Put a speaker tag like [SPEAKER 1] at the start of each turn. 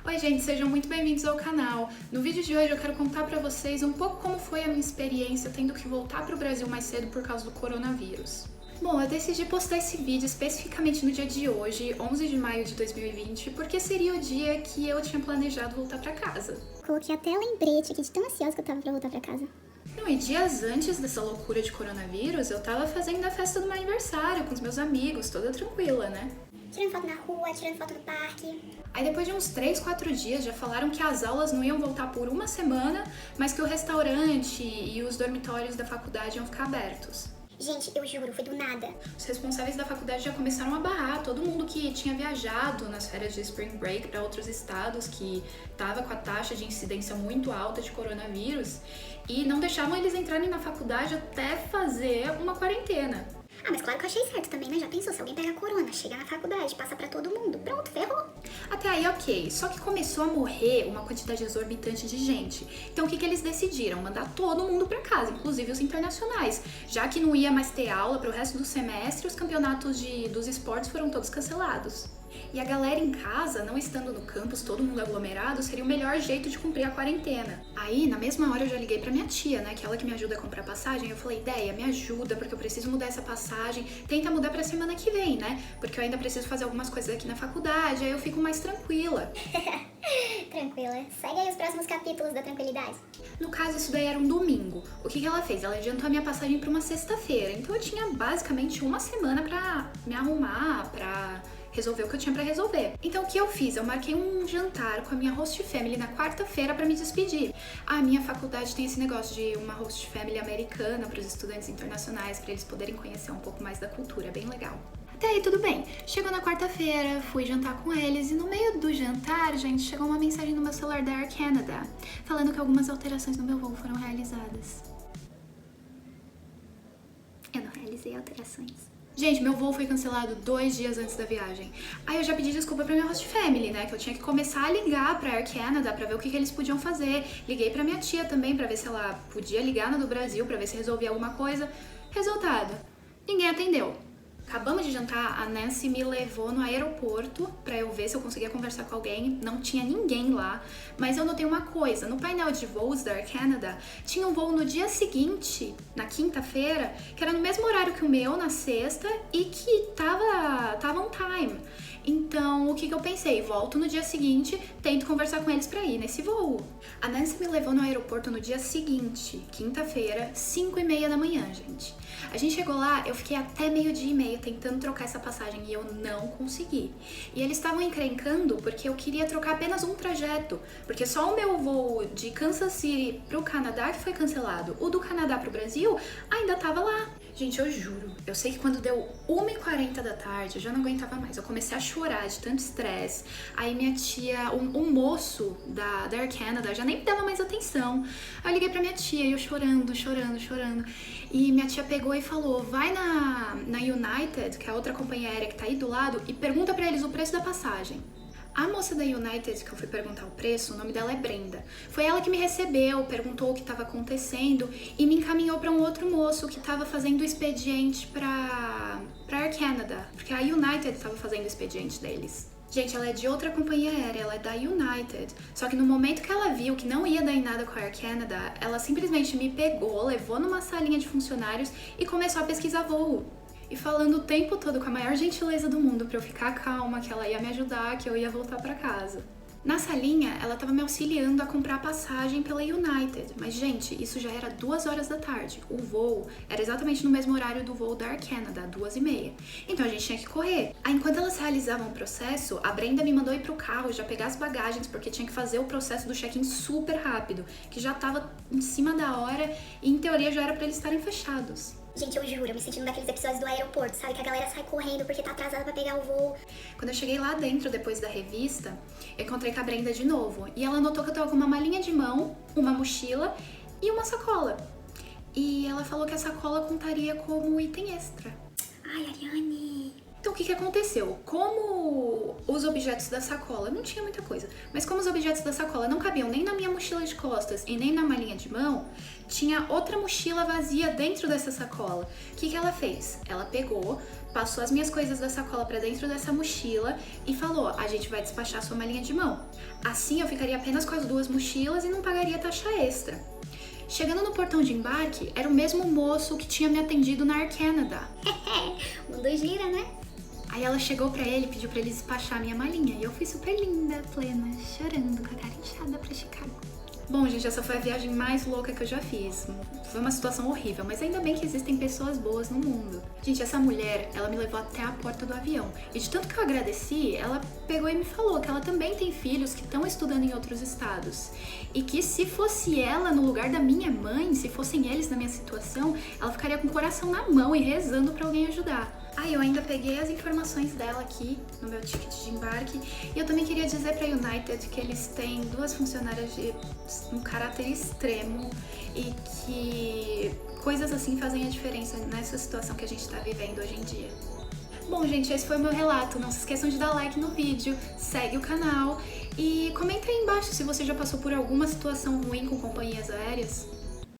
[SPEAKER 1] Oi gente, sejam muito bem-vindos ao canal. No vídeo de hoje eu quero contar pra vocês um pouco como foi a minha experiência tendo que voltar pro Brasil mais cedo por causa do coronavírus. Bom, eu decidi postar esse vídeo especificamente no dia de hoje, 11 de maio de 2020, porque seria o dia que eu tinha planejado voltar pra casa.
[SPEAKER 2] Coloquei até lembrete aqui de tão ansiosa que eu tava pra voltar pra casa.
[SPEAKER 1] Não, e dias antes dessa loucura de coronavírus, eu tava fazendo a festa do meu aniversário com os meus amigos, toda tranquila, né?
[SPEAKER 2] Tirando foto na rua, tirando foto no parque.
[SPEAKER 1] Aí depois de uns 3, 4 dias já falaram que as aulas não iam voltar por uma semana, mas que o restaurante e os dormitórios da faculdade iam ficar abertos.
[SPEAKER 2] Gente, eu juro, foi do nada.
[SPEAKER 1] Os responsáveis da faculdade já começaram a barrar todo mundo que tinha viajado nas férias de Spring Break para outros estados que tava com a taxa de incidência muito alta de coronavírus e não deixavam eles entrarem na faculdade até fazer uma quarentena.
[SPEAKER 2] Ah, mas claro que eu achei certo também, né? Já pensou, se alguém pega corona, chega na faculdade, passa pra todo mundo, pronto, ferrou.
[SPEAKER 1] Até aí ok, só que começou a morrer uma quantidade exorbitante de gente. Então o que eles decidiram? Mandar todo mundo pra casa, inclusive os internacionais. Já que não ia mais ter aula pro resto do semestre, os campeonatos dos esportes foram todos cancelados. E a galera em casa, não estando no campus, todo mundo aglomerado, seria o melhor jeito de cumprir a quarentena. Aí, na mesma hora, eu já liguei pra minha tia, né, que é ela que me ajuda a comprar passagem. Eu falei, ideia, me ajuda, porque eu preciso mudar essa passagem. Tenta mudar pra semana que vem, né, porque eu ainda preciso fazer algumas coisas aqui na faculdade, aí eu fico mais tranquila.
[SPEAKER 2] Tranquila. Segue aí os próximos capítulos da tranquilidade.
[SPEAKER 1] No caso, isso daí era um domingo. O que ela fez? Ela adiantou a minha passagem pra uma sexta-feira. Então eu tinha basicamente uma semana pra me arrumar, pra resolver o que eu tinha pra resolver. Então o que eu fiz? Eu marquei um jantar com a minha host family na quarta-feira pra me despedir. A minha faculdade tem esse negócio de uma host family americana para os estudantes internacionais, pra eles poderem conhecer um pouco mais da cultura, é bem legal. Até aí tudo bem. Chegou na quarta-feira, fui jantar com eles e no meio do jantar, gente, chegou uma mensagem no meu celular da Air Canada falando que algumas alterações no meu voo foram realizadas.
[SPEAKER 2] Eu não realizei alterações.
[SPEAKER 1] Gente, meu voo foi cancelado 2 dias antes da viagem. Aí eu já pedi desculpa pra minha host family, né? Que eu tinha que começar a ligar pra Air Canada pra ver o que eles podiam fazer. Liguei pra minha tia também pra ver se ela podia ligar na do Brasil pra ver se resolvia alguma coisa. Resultado, ninguém atendeu. Acabamos de jantar, a Nancy me levou no aeroporto pra eu ver se eu conseguia conversar com alguém. Não tinha ninguém lá, mas eu notei uma coisa. No painel de voos da Air Canada, tinha um voo no dia seguinte, na quinta-feira, que era no mesmo horário que o meu, na sexta, e que tava on time. Então, o que eu pensei? Volto no dia seguinte, tento conversar com eles pra ir nesse voo. A Nancy me levou no aeroporto no dia seguinte, quinta-feira, 5h30 da manhã, gente. A gente chegou lá, eu fiquei até 12h30 tentando trocar essa passagem e eu não consegui. E eles estavam encrencando porque eu queria trocar apenas um trajeto, porque só o meu voo de Kansas City pro Canadá que foi cancelado. O do Canadá pro Brasil ainda tava lá. Gente, eu juro, eu sei que quando deu 1h40 da tarde, eu já não aguentava mais. Eu comecei a chorar de tanto estresse. Aí minha tia, um moço da Air Canada, já nem me dava mais atenção. Aí eu liguei pra minha tia e eu chorando. E minha tia pegou e falou, vai na United, que é a outra companhia aérea que tá aí do lado, e pergunta pra eles o preço da passagem. A moça da United, que eu fui perguntar o preço, o nome dela é Brenda. Foi ela que me recebeu, perguntou o que estava acontecendo e me encaminhou para um outro moço que estava fazendo o expediente para Air Canada, porque a United estava fazendo o expediente deles. Gente, ela é de outra companhia aérea, ela é da United. Só que no momento que ela viu que não ia dar em nada com a Air Canada, ela simplesmente me pegou, levou numa salinha de funcionários e começou a pesquisar voo. E falando o tempo todo com a maior gentileza do mundo pra eu ficar calma, que ela ia me ajudar, que eu ia voltar pra casa. Na salinha, ela tava me auxiliando a comprar a passagem pela United, mas gente, isso já era 2 horas da tarde. O voo era exatamente no mesmo horário do voo da Air Canada, 2h30. Então a gente tinha que correr. Aí enquanto elas realizavam o processo, a Brenda me mandou ir pro carro já pegar as bagagens, porque tinha que fazer o processo do check-in super rápido, que já tava em cima da hora e em teoria já era pra eles estarem fechados.
[SPEAKER 2] Gente, eu juro, eu me senti num daqueles episódios do aeroporto, sabe? Que a galera sai correndo porque tá atrasada pra pegar o voo.
[SPEAKER 1] Quando eu cheguei lá dentro, depois da revista, eu encontrei com a Brenda de novo. E ela notou que eu tava com uma malinha de mão, uma mochila e uma sacola. E ela falou que a sacola contaria como item extra.
[SPEAKER 2] Ai, Ariane.
[SPEAKER 1] Então o que aconteceu? Como os objetos da sacola, não tinha muita coisa, mas como os objetos da sacola não cabiam nem na minha mochila de costas e nem na malinha de mão, tinha outra mochila vazia dentro dessa sacola. O que ela fez? Ela pegou, passou as minhas coisas da sacola pra dentro dessa mochila e falou: a gente vai despachar sua malinha de mão. Assim eu ficaria apenas com as 2 mochilas e não pagaria taxa extra. Chegando no portão de embarque, era o mesmo moço que tinha me atendido na Air Canada.
[SPEAKER 2] Mundo gira, né?
[SPEAKER 1] Aí ela chegou pra ele e pediu pra ele despachar a minha malinha. E eu fui super linda, plena, chorando, com a cara inchada pra Chicago. Bom, gente, essa foi a viagem mais louca que eu já fiz. Foi uma situação horrível, mas ainda bem que existem pessoas boas no mundo. Gente, essa mulher, ela me levou até a porta do avião. E de tanto que eu agradeci, ela pegou e me falou que ela também tem filhos que estão estudando em outros estados. E que se fosse ela no lugar da minha mãe, se fossem eles na minha situação, ela ficaria com o coração na mão e rezando pra alguém ajudar. Eu ainda peguei as informações dela aqui no meu ticket de embarque. E eu também queria dizer pra United que eles têm 2 funcionárias de um caráter extremo e que coisas assim fazem a diferença nessa situação que a gente tá vivendo hoje em dia. Bom, gente, esse foi o meu relato. Não se esqueçam de dar like no vídeo, segue o canal e comenta aí embaixo se você já passou por alguma situação ruim com companhias aéreas.